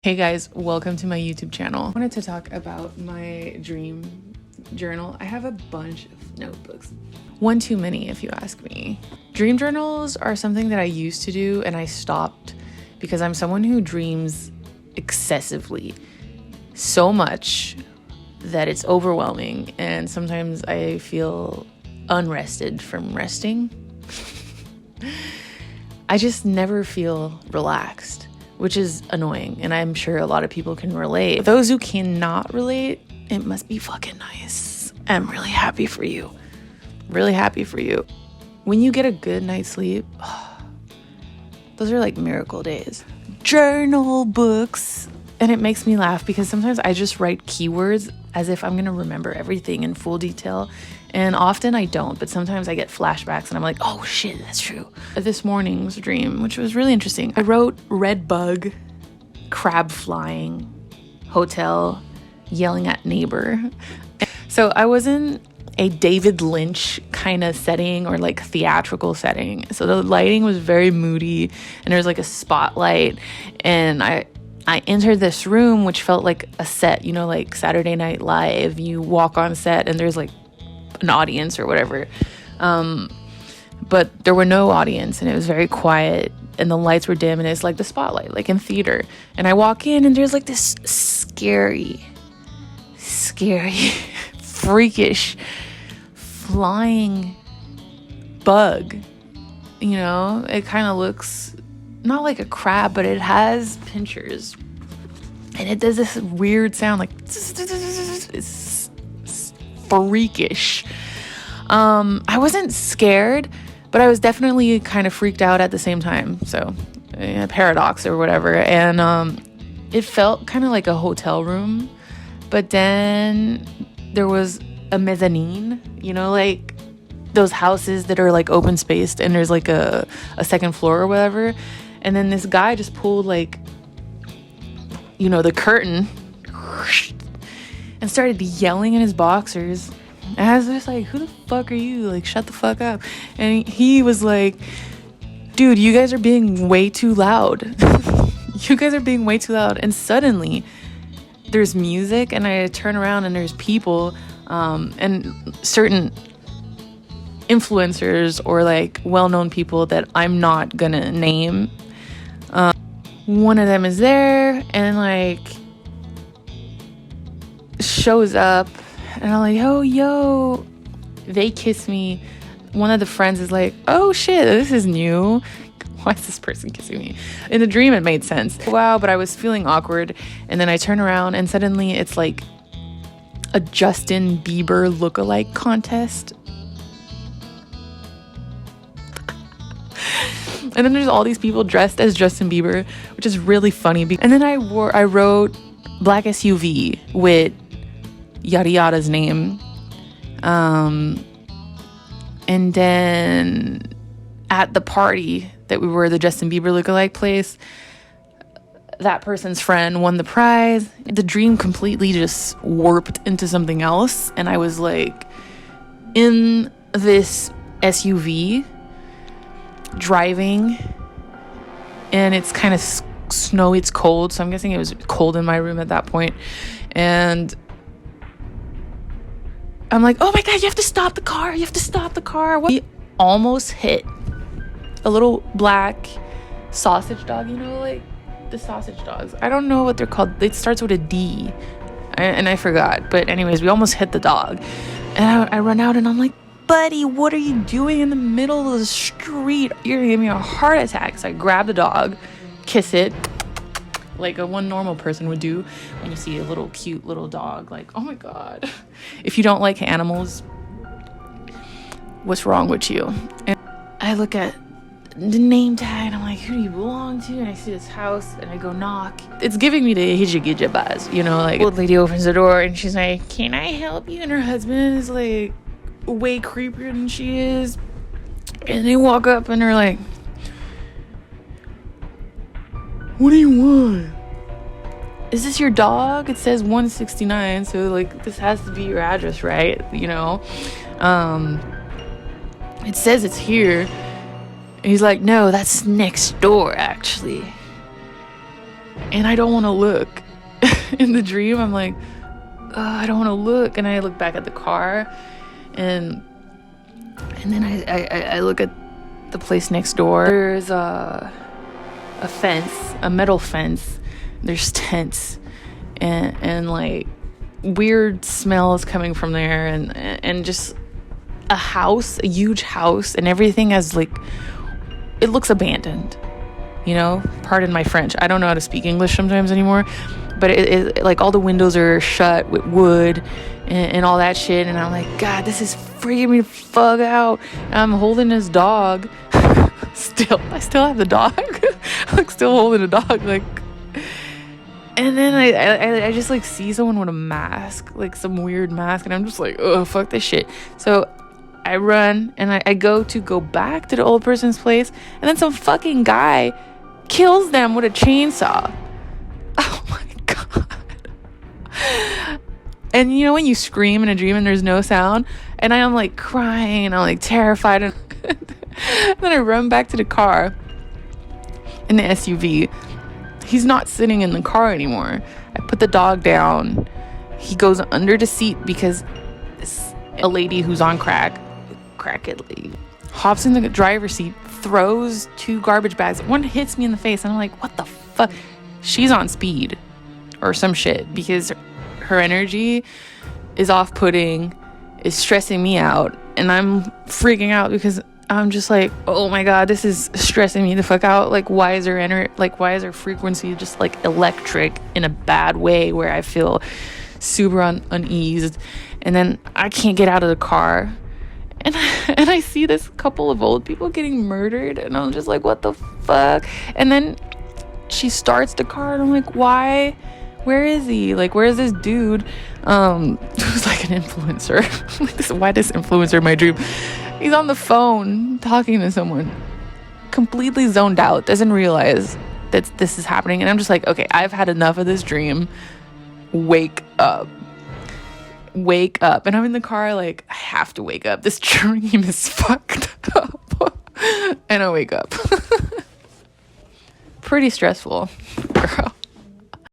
Hey guys, welcome to my YouTube channel. I wanted to talk about my dream journal. I have a bunch of notebooks. One too many if you ask me. Dream journals are something that I used to do and I stopped because I'm someone who dreams excessively. So much that it's overwhelming and sometimes I feel unrested from resting. I just never feel relaxed, which is annoying, and I'm sure a lot of people can relate. For those who cannot relate, it must be fucking nice. I'm really happy for you. Really happy for you. When you get a good night's sleep, those are like miracle days. Journal books. And it makes me laugh because sometimes I just write keywords as if I'm gonna remember everything in full detail. And often I don't, but sometimes I get flashbacks and I'm like, oh shit, that's true. This morning's dream, which was really interesting. I wrote red bug, crab flying, hotel, yelling at neighbor. So I was in a David Lynch kind of setting or like theatrical setting. So the lighting was very moody and there was like a spotlight and I entered this room, which felt like a set, you know, like Saturday Night Live. You walk on set and there's like an audience or whatever. But there were no audience and it was very quiet and the lights were dim and it's like the spotlight, like in theater. And I walk in and there's like this scary, freakish, flying bug. You know, it kind of looks not like a crab, but it has pinchers and it does this weird sound like it's freakish. I wasn't scared, but I was definitely kind of freaked out at the same time. So paradox or whatever. And it felt kind of like a hotel room, but then there was a mezzanine, you know, like those houses that are like open spaced and there's like a second floor or whatever. And then this guy just pulled like, you know, the curtain and started yelling in his boxers. And I was just like, who the fuck are you? Like, shut the fuck up. And he was like, dude, you guys are being way too loud. You guys are being way too loud. And suddenly there's music and I turn around and there's people and certain influencers or like well-known people that I'm not gonna name. One of them is there and like shows up and I'm like, oh, yo, they kiss me. One of the friends is like, oh shit, this is new. Why is this person kissing me? In the dream, it made sense. Wow, but I was feeling awkward. And then I turn around and suddenly it's like a Justin Bieber lookalike contest. And then there's all these people dressed as Justin Bieber, which is really funny. And then I wrote black SUV with yada yada's name. And then at the party that we were, the Justin Bieber lookalike place, that person's friend won the prize. The dream completely just warped into something else. And I was like in this SUV driving and it's kind of snowy, it's cold, so I'm guessing it was cold in my room at that point. And I'm like, oh my god, you have to stop the car. We almost hit a little black sausage dog, you know, like the sausage dogs, I don't know what they're called, it starts with a D and I forgot, but anyways, we almost hit the dog. And I run out and I'm like, buddy, what are you doing in the middle of the street? You're gonna give me a heart attack. So I grab the dog, kiss it, like one normal person would do when you see a little cute little dog. Like, oh my god. If you don't like animals, what's wrong with you? And I look at the name tag and I'm like, who do you belong to? And I see this house and I go knock. It's giving me the hijigija buzz, you know, like old lady opens the door and she's like, can I help you? And her husband is like way creepier than she is, and they walk up and they're like, what do you want? Is this your dog? It says 169, so like this has to be your address, right? You know, it says it's here. And he's like, no, that's next door actually. and I don't want to look. In the dream, I'm like, I don't want to look. And I look back at the car, and then I look at the place next door. There's a fence, a metal fence. There's tents, and like weird smells coming from there, and just a house, a huge house, and everything has like, it looks abandoned, you know, pardon my French, I don't know how to speak English sometimes anymore, but it like all the windows are shut with wood and all that shit, and I'm like, God, this is freaking me the fuck out. And I'm holding this dog. I still have the dog. I'm like still holding the dog, like. And then I just like see someone with a mask, like some weird mask, and I'm just like, oh, fuck this shit. So I run, and I go back to the old person's place, and then some fucking guy kills them with a chainsaw. Oh my God. And you know when you scream in a dream and there's no sound? And I'm like crying, and I'm like terrified, and then I run back to the car in the SUV. He's not sitting in the car anymore. I put the dog down. He goes under the seat because a lady who's on crackhead lady, hops in the driver's seat, throws 2 garbage bags. One hits me in the face, and I'm like, what the fuck? She's on speed or some shit, because her energy is off-putting, is stressing me out, and I'm freaking out because I'm just like, oh my God, this is stressing me the fuck out. Like, why is her frequency just like electric in a bad way where I feel super uneased? And then I can't get out of the car, and I see this couple of old people getting murdered, and I'm just like, what the fuck? And then she starts the car, and I'm like, why? Where is he? Like, where is this dude who's like an influencer? Why this influencer in my dream? He's on the phone talking to someone, completely zoned out, doesn't realize that this is happening. And I'm just like, okay, I've had enough of this dream. Wake up. And I'm in the car like, I have to wake up. This dream is fucked up. And I wake up. Pretty stressful, girl.